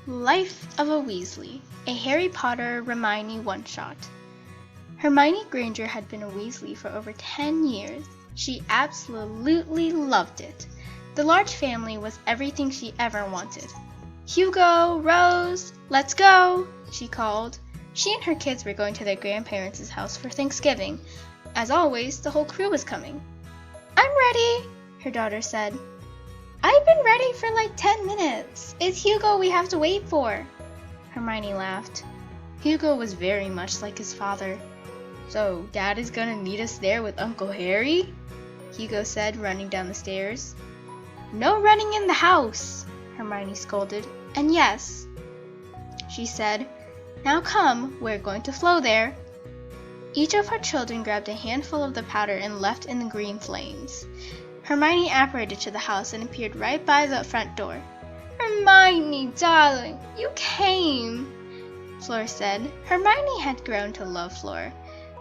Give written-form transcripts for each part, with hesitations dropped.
Life of a Weasley, a Harry Potter Hermione one-shot. Hermione Granger had been a Weasley for over 10 years. She absolutely loved it. The large family was everything she ever wanted. "Hugo, Rose, let's go," she called. She and her kids were going to their grandparents' house for Thanksgiving. As always, the whole crew was coming. "I'm ready," her daughter said. "I've been ready for like 10 minutes. It's Hugo we have to wait for." Hermione laughed. Hugo was very much like his father. "So, Dad is gonna meet us there with Uncle Harry?" Hugo said, running down the stairs. "No running in the house," Hermione scolded. "And yes," she said, "now come, we're going to flow there." Each of her children grabbed a handful of the powder and leapt in the green flames. Hermione apparated to the house and appeared right by the front door. "Hermione, darling, you came," Fleur said. Hermione had grown to love Fleur.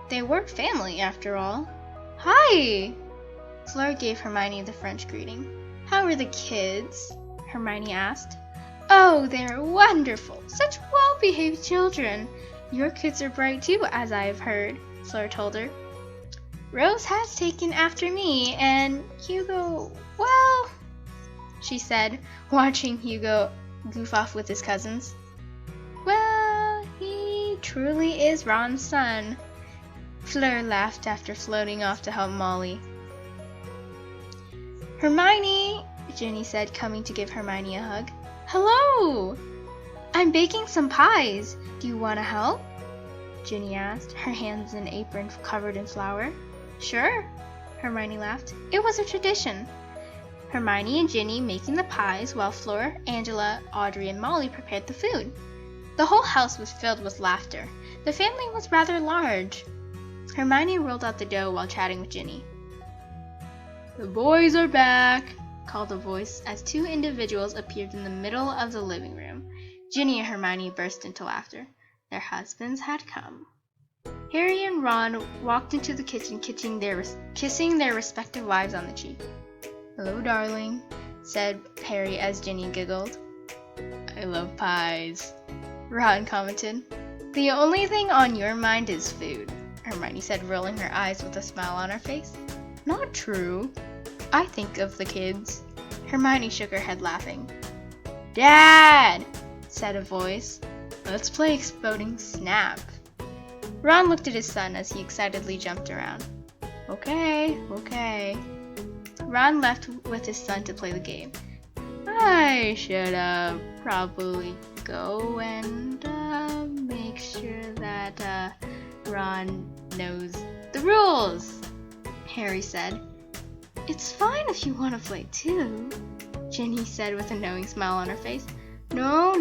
They were family, after all. "Hi!" Fleur gave Hermione the French greeting. "How are the kids?" Hermione asked. "Oh, they're wonderful! Such well-behaved children. Your kids are bright too, as I have heard," Fleur told her. "Rose has taken after me, and Hugo, well," she said, watching Hugo goof off with his cousins. "Well, he truly is Ron's son." Fleur laughed after floating off to help Molly. "Hermione," Ginny said, coming to give Hermione a hug. "Hello! I'm baking some pies. Do you want to help?" Ginny asked, her hands in an apron covered in flour. "Sure," Hermione laughed. It was a tradition. Hermione and Ginny making the pies while Fleur, Angela, Audrey, and Molly prepared the food. The whole house was filled with laughter. The family was rather large. Hermione rolled out the dough while chatting with Ginny. "The boys are back," called a voice as two individuals appeared in the middle of the living room. Ginny and Hermione burst into laughter. Their husbands had come. Harry and Ron walked into the kitchen kissing their respective wives on the cheek. "Hello, darling," said Harry as Ginny giggled. "I love pies," Ron commented. "The only thing on your mind is food," Hermione said, rolling her eyes with a smile on her face. "Not true. I think of the kids." Hermione shook her head, laughing. "Dad!" said a voice. "Let's play Exploding Snap." Ron looked at his son as he excitedly jumped around. Okay. Ron left with his son to play the game. "I should probably go and make sure that Ron knows the rules," Harry said. "It's fine if you want to play too," Ginny said with a knowing smile on her face. No,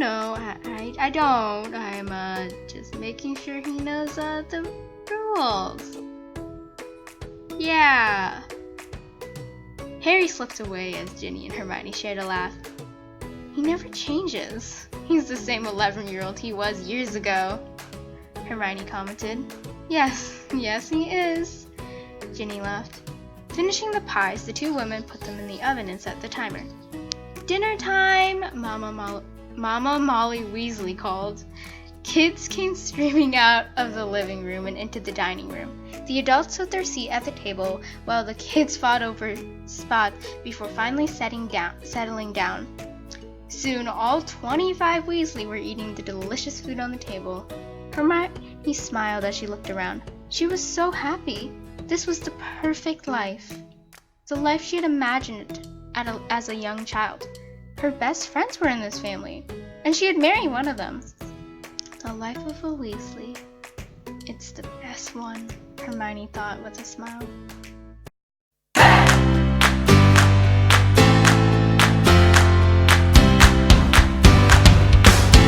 I don't. I'm just making sure he knows the rules." "Yeah." Harry slipped away as Ginny and Hermione shared a laugh. "He never changes. He's the same 11-year-old he was years ago," Hermione commented. Yes, he is," Ginny laughed. Finishing the pies, the two women put them in the oven and set the timer. "Dinner time!" Mama Molly Weasley called. Kids came streaming out of the living room and into the dining room. The adults took their seat at the table while the kids fought over spots before finally settling down. Soon all 25 Weasley were eating the delicious food on the table. Hermione smiled as she looked around. She was so happy. This was the perfect life. The life she had imagined as a young child. Her best friends were in this family, and she had married one of them. The life of a Weasley. It's the best one, Hermione thought with a smile.